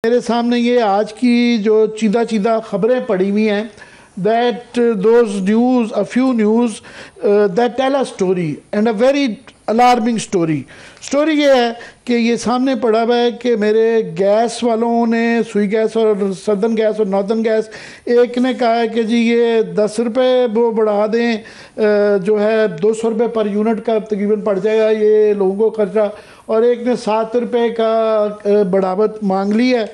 मेरे सामने ये आज की जो चीदा चीदा खबरें पड़ी हुई हैं that those news, a few news that tell a story and a very alarming story ये है कि ये सामने पड़ा हुआ है कि मेरे गैस वालों ने सुई गैस और सदर्न गैस और नॉर्दर्न गैस एक ने कहा है कि जी ये 10 रुपये वो बढ़ा दें, जो है 200 रुपये पर यूनिट का तकरीबन पड़ जाएगा ये लोगों को खर्चा, और एक ने 7 रुपये का बढ़ावत मांग ली है।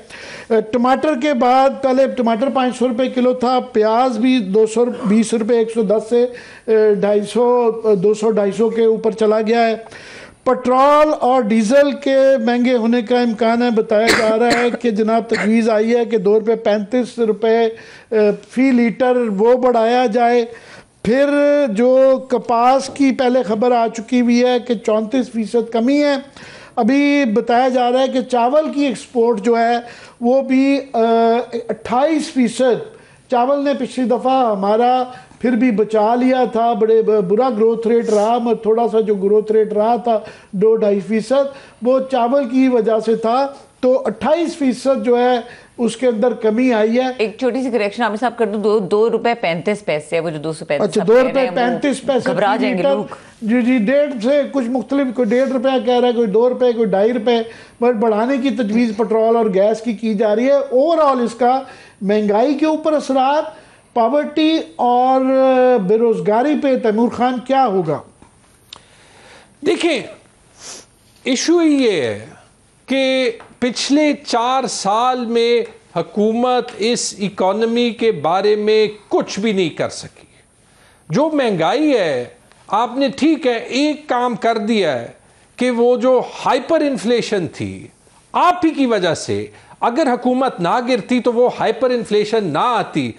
टमाटर के बाद पहले टमाटर 500 रुपये किलो था, प्याज भी 220 रुपये 110 से 250 200-250 के ऊपर चला गया है। पेट्रोल और डीजल के महंगे होने का इम्कान है। बताया जा रहा है कि जनाब तजवीज़ आई है कि 2 रुपये 35 रुपये फ़ी लीटर वो बढ़ाया जाए। फिर जो कपास की पहले ख़बर आ चुकी हुई है कि 34% कमी है। अभी बताया जा रहा है कि चावल की एक्सपोर्ट जो है वो भी 28% चावल ने पिछली दफ़ा हमारा फिर भी बचा लिया था। बड़े बुरा ग्रोथ रेट रहा, मगर थोड़ा सा जो ग्रोथ रेट रहा था 2-2.5% वो चावल की वजह से था। तो 28% जो है उसके अंदर कमी आई है। एक छोटी सी करेक्शन आमिर साहब कर दूं, 2 रुपए 35 पैसे है वो जो 235। अच्छा, 2 रुपये 35 पैसे घबरा जाएंगे लोग। जी जी, 1.5 से कुछ मुख्तलिफ, कोई 1.5 रुपया कह रहा है, कोई 2 रुपये, कोई 2.5 रुपये, बट बढ़ाने की तजवीज़ पेट्रोल और गैस की जा रही है। ओवरऑल इसका महंगाई के ऊपर असरात, पॉवर्टी और बेरोजगारी पे तैमूर खान क्या होगा? देखिए, इशू ये है कि पिछले 4 साल में हुकूमत इस इकॉनमी के बारे में कुछ भी नहीं कर सकी। जो महंगाई है, आपने ठीक है एक काम कर दिया है कि वो जो हाइपर इन्फ्लेशन थी आप ही की वजह से, अगर हुकूमत ना गिरती तो वो हाइपर इन्फ्लेशन ना आती,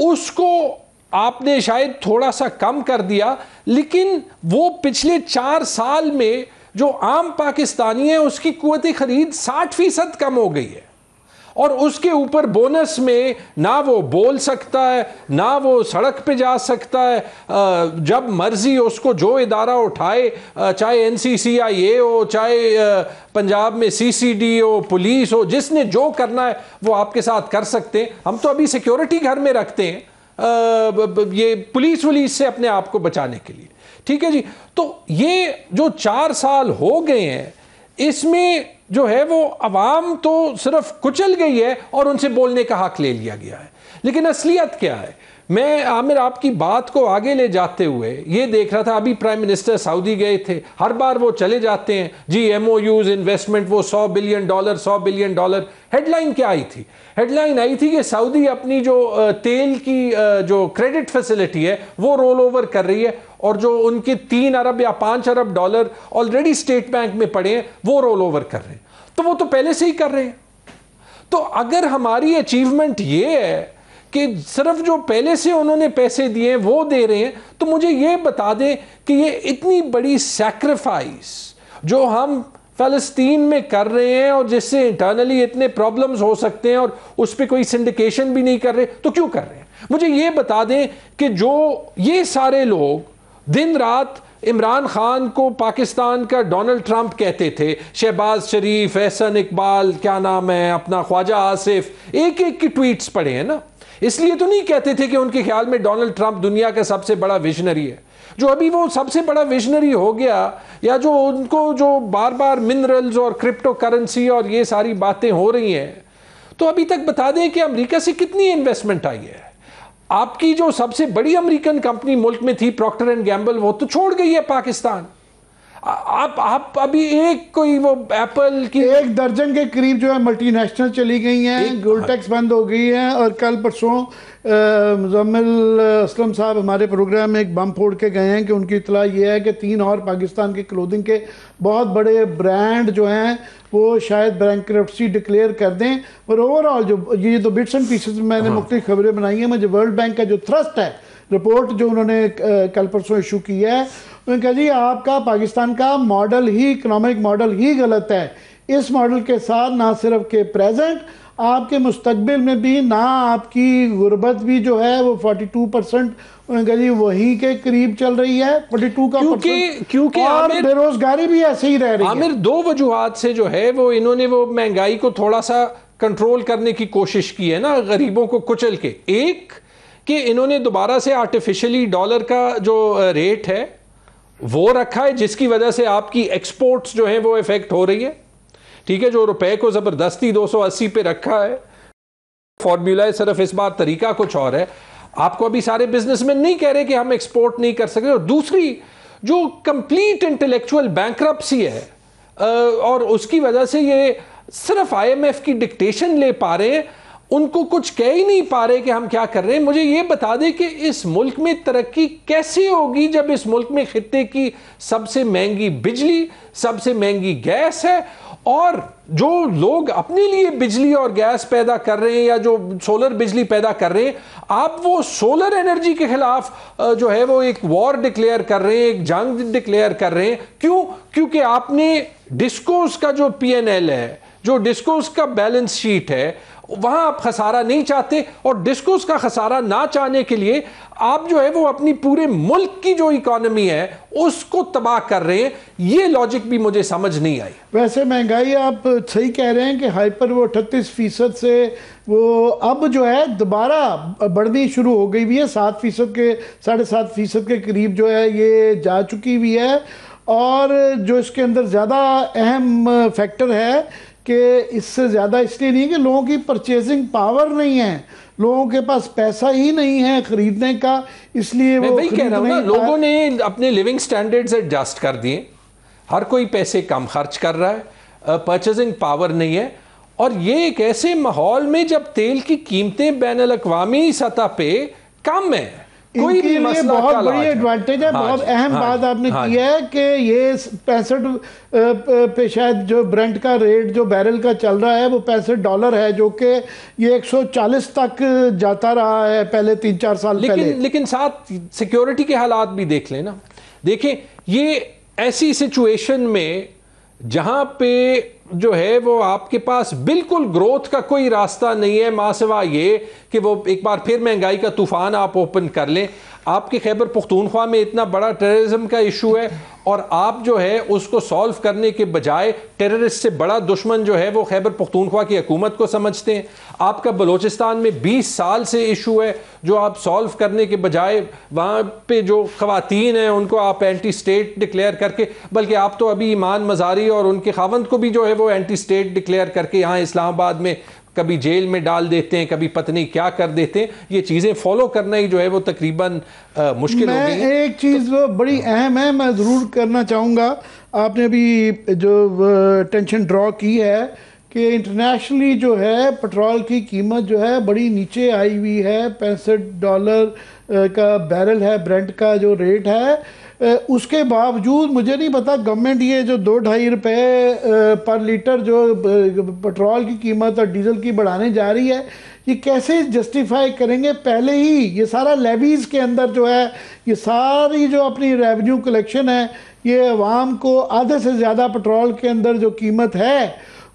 उसको आपने शायद थोड़ा सा कम कर दिया। लेकिन वो पिछले 4 साल में जो आम पाकिस्तानी है उसकी कुव्वत खरीद 60% कम हो गई है, और उसके ऊपर बोनस में ना वो बोल सकता है ना वो सड़क पे जा सकता है। जब मर्जी उसको जो इदारा उठाए, चाहे NCCIA हो, चाहे पंजाब में CCD हो, पुलिस हो, जिसने जो करना है वो आपके साथ कर सकते हैं। हम तो अभी सिक्योरिटी घर में रखते हैं ये पुलिस वुलिस से अपने आप को बचाने के लिए, ठीक है जी। तो ये जो 4 साल हो गए हैं, इसमें जो है वो अवाम तो सिर्फ कुचल गई है और उनसे बोलने का हक ले लिया गया है। लेकिन असलियत क्या है? मैं आमिर आपकी बात को आगे ले जाते हुए ये देख रहा था, अभी प्राइम मिनिस्टर सऊदी गए थे, हर बार वो चले जाते हैं जी MOUs इन्वेस्टमेंट, वो $100 बिलियन। हेडलाइन क्या आई थी? हेडलाइन आई थी कि सऊदी अपनी जो तेल की जो क्रेडिट फैसिलिटी है वो रोल ओवर कर रही है, और जो उनके 3 अरब या 5 अरब डॉलर ऑलरेडी स्टेट बैंक में पड़े हैं वो रोल ओवर कर रहे हैं। तो वो तो पहले से ही कर रहे हैं। तो अगर हमारी अचीवमेंट ये है कि सिर्फ जो पहले से उन्होंने पैसे दिए वो दे रहे हैं, तो मुझे ये बता दें कि ये इतनी बड़ी सैक्रिफाइस जो हम फ़लस्तीन में कर रहे हैं और जिससे इंटरनली इतने प्रॉब्लम्स हो सकते हैं और उस पर कोई सिंडिकेशन भी नहीं कर रहे, तो क्यों कर रहे हैं? मुझे ये बता दें कि जो ये सारे लोग दिन रात इमरान खान को पाकिस्तान का डोनाल्ड ट्रंप कहते थे, शहबाज शरीफ, एहसन इकबाल, क्या नाम है अपना, ख्वाजा आसिफ, एक एक की ट्वीट्स पढ़े हैं ना। इसलिए तो नहीं कहते थे कि उनके ख्याल में डोनाल्ड ट्रंप दुनिया का सबसे बड़ा विजनरी है। जो अभी वो सबसे बड़ा विजनरी हो गया, या जो उनको जो बार बार मिनरल्स और क्रिप्टो करेंसी और ये सारी बातें हो रही हैं, तो अभी तक बता दें कि अमेरिका से कितनी इन्वेस्टमेंट आई है। आपकी जो सबसे बड़ी अमेरिकन कंपनी मुल्क में थी प्रॉक्टर एंड गैम्बल, वो तो छोड़ गई है पाकिस्तान। आप अभी एक कोई वो एप्पल की 1 दर्जन के करीब जो है मल्टीनेशनल चली गई हैं, गोल्ड टैक्स बंद हो गई है। और कल परसों मुज़म्मिल असलम साहब हमारे प्रोग्राम में एक बम फोड़ के गए हैं कि उनकी इतला ये है कि 3 और पाकिस्तान के क्लोथिंग के बहुत बड़े ब्रांड जो हैं वो शायद बैंकरप्सी डिक्लेयर कर दें। और ओवरऑल जो ये तो बिट्स एंड पीसेस मैंने मुख्तलिफ खबरें बनाई हैं, मुझे वर्ल्ड बैंक का जो थ्रस्ट है रिपोर्ट जो उन्होंने कल परसों इशू की है, उन्होंने कहा जी आपका पाकिस्तान का मॉडल ही, इकोनॉमिक मॉडल ही गलत है। इस मॉडल के साथ ना सिर्फ के प्रेजेंट, आपके मुस्तकबिल में भी ना आपकी गुर्बत भी जो है वो 42% वही के करीब चल रही है, 42 का, क्योंकि और बेरोजगारी भी ऐसे ही रह रही है। आमिर 2 वजूहात से जो है वो इन्होंने वो महंगाई को थोड़ा सा कंट्रोल करने की कोशिश की है ना, गरीबों को कुचल के। एक कि इन्होंने दोबारा से आर्टिफिशियली डॉलर का जो रेट है वो रखा है, जिसकी वजह से आपकी एक्सपोर्ट्स जो हैं वो इफेक्ट हो रही है। ठीक है, जो रुपए को जबरदस्ती 280 पे रखा है, फॉर्मूला है, सिर्फ इस बार तरीका कुछ और है। आपको अभी सारे बिजनेसमैन नहीं कह रहे कि हम एक्सपोर्ट नहीं कर सकते। और दूसरी जो कंप्लीट इंटेलेक्चुअल बैंकरप्सी है और उसकी वजह से ये सिर्फ IMF की डिक्टेशन ले पा रहे हैं, उनको कुछ कह ही नहीं पा रहे कि हम क्या कर रहे हैं। मुझे ये बता दें कि इस मुल्क में तरक्की कैसे होगी जब इस मुल्क में खित्ते की सबसे महंगी बिजली, सबसे महंगी गैस है, और जो लोग अपने लिए बिजली और गैस पैदा कर रहे हैं या जो सोलर बिजली पैदा कर रहे हैं, आप वो सोलर एनर्जी के खिलाफ जो है वो एक वॉर डिक्लेयर कर रहे हैं, एक जंग डिक्लेयर कर रहे हैं। क्यों? क्योंकि आपने डिस्कोस का जो PNL है, जो डिस्कोस का बैलेंस शीट है, वहां आप खसारा नहीं चाहते, और डिस्कोस का खसारा ना चाहने के लिए आप जो है वो अपनी पूरे मुल्क की जो इकोनॉमी है उसको तबाह कर रहे हैं। ये लॉजिक भी मुझे समझ नहीं आई। वैसे महंगाई आप सही कह रहे हैं कि हाइपर वो 38% से वो अब जो है दोबारा बढ़नी शुरू हो गई भी है, 7% के 7.5% के करीब जो है ये जा चुकी भी है। और जो इसके अंदर ज़्यादा अहम फैक्टर है कि इससे ज़्यादा इसलिए नहीं कि लोगों की परचेजिंग पावर नहीं है, लोगों के पास पैसा ही नहीं है खरीदने का, इसलिए मैं वो वही कह रहा हूं ना, लोगों ने अपने लिविंग स्टैंडर्ड्स एडजस्ट कर दिए, हर कोई पैसे कम खर्च कर रहा है, परचेजिंग पावर नहीं है। और ये एक ऐसे माहौल में जब तेल की कीमतें बैनुल-अक़वामी सतह पे कम है, कोई भी मसला बहुत बड़ी एडवांटेज है। बहुत अहम बात आपने की है कि ये 65 पे शायद जो ब्रेंट का रेट जो बैरल का चल रहा है वो $65 है, जो कि ये 140 तक जाता रहा है पहले 3-4 साल पहले। लेकिन साथ सिक्योरिटी के हालात भी देख लें ना। देखें, ये ऐसी सिचुएशन में जहां पे जो है वो आपके पास बिल्कुल ग्रोथ का कोई रास्ता नहीं है, मां सिवा ये कि वो एक बार फिर महंगाई का तूफान आप ओपन कर लें। आपके खैबर पख्तूनख्वा में इतना बड़ा टेररिज्म का इशू है और आप जो है उसको सॉल्व करने के बजाय टेररिस्ट से बड़ा दुश्मन जो है वो खैबर पख्तूनख्वा की हुकूमत को समझते हैं। आपका बलोचिस्तान में 20 साल से इशू है जो आप सॉल्व करने के बजाय वहाँ पे जो ख़वातीन हैं उनको आप एंटी स्टेट डिक्लेयर करके, बल्कि आप तो अभी ईमान मज़ारी और उनके खावंद को भी जो है वो एंटी स्टेट डिक्लेयर करके यहाँ इस्लामाबाद में कभी जेल में डाल देते हैं, कभी पता नहीं क्या कर देते हैं। ये चीज़ें फॉलो करना ही जो है वो तकरीबन मुश्किल हो गई है। एक चीज़ वो बड़ी अहम है, मैं ज़रूर करना चाहूँगा। आपने अभी जो टेंशन ड्रॉ की है कि इंटरनेशनली जो है पेट्रोल की कीमत जो है बड़ी नीचे आई हुई है, $65 का बैरल है ब्रेंट का जो रेट है। उसके बावजूद मुझे नहीं पता गवर्नमेंट ये जो 2-2.5 रुपये पर लीटर जो पेट्रोल की कीमत और डीजल की बढ़ाने जा रही है, ये कैसे जस्टिफाई करेंगे। पहले ही ये सारा लेवीज़ के अंदर जो है ये सारी जो अपनी रेवेन्यू कलेक्शन है, ये अवाम को आधे से ज़्यादा पेट्रोल के अंदर जो कीमत है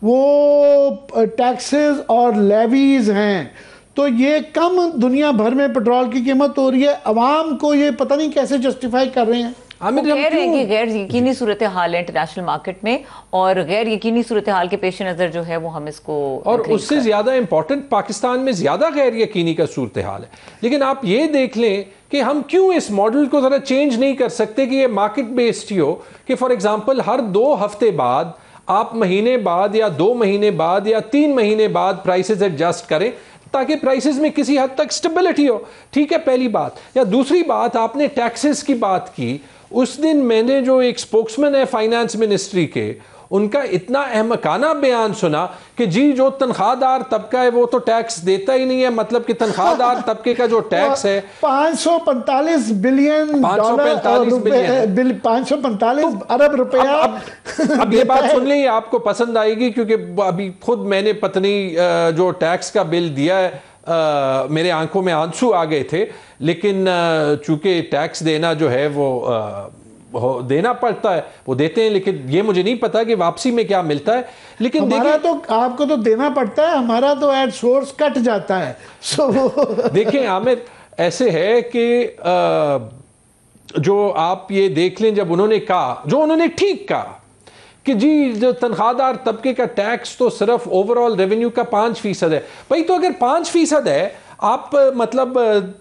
वो टैक्सेस और लेवीज़ हैं। तो ये कम दुनिया भर में पेट्रोल की कीमत हो रही है, अवाम को ये पता नहीं कैसे जस्टिफाई कर रहे हैं। वो कह रहे हैं कि गैर यकीनी सूरत हाल है इंटरनेशनल मार्केट में, और गैर यकीनी सूरत हाल के पेश नज़र जो है वो हम इसको, और उससे ज़्यादा इंपॉर्टेंट पाकिस्तान में ज़्यादा गैर यकीनी का सूरत हाल है। लेकिन आप ये देख लें कि हम क्यों इस मॉडल को ज़रा चेंज नहीं कर सकते कि ये मार्केट बेस्ड ही हो, कि फॉर एग्जाम्पल हर 2 हफ्ते बाद आप महीने बाद या 2 महीने बाद या 3 महीने बाद प्राइसेस एडजस्ट करें ताकि प्राइसेस में किसी हद तक स्टेबिलिटी हो। ठीक है, पहली बात। या दूसरी बात, आपने टैक्सेस की बात की, उस दिन मैंने जो एक स्पोक्समैन है फाइनेंस मिनिस्ट्री के, उनका इतना अहमकाना बयान सुना कि जी जो तनख्वाहदार तबका है वो तो टैक्स देता ही नहीं है, मतलब कि तनख्वाहदार तबके का जो टैक्स है 545 बिलियन डॉलर, 545 अरब रुपया। अब ये बात सुन लें, आपको पसंद आएगी क्योंकि अभी खुद मैंने पत्नी जो टैक्स का बिल दिया है, मेरे आंखों में आंसू आ गए थे। लेकिन चूंकि टैक्स देना जो है वो देना पड़ता है, वो देते हैं, लेकिन ये मुझे नहीं पता कि वापसी में क्या मिलता है। लेकिन हमारा तो आपको तो देना पड़ता है, हमारा तो एड सोर्स कट जाता है। देखें आमिर, ऐसे है कि जो आप ये देख लें, जब उन्होंने कहा, जो उन्होंने ठीक कहा कि जी जो तनख्वाहदार तबके का टैक्स तो सिर्फ ओवरऑल रेवेन्यू का 5% है। भाई तो अगर 5% है, आप मतलब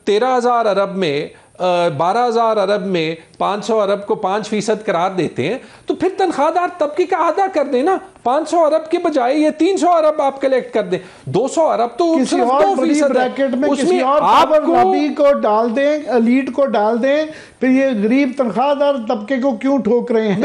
13,000 अरब में 12,000 अरब में 500 अरब को 5% करार देते हैं, तो फिर तनख्वाहदार तबके का आधा कर दें ना। 500 अरब के बजाय ये 300 अरब आप कलेक्ट कर दें, 200 अरब तो किसी और बड़ी ब्रैकेट में किसी और लॉबी को डाल दें, एलीट को डाल दें, फिर ये गरीब तनख्वाहदार तबके को क्यों ठोक रहे हैं?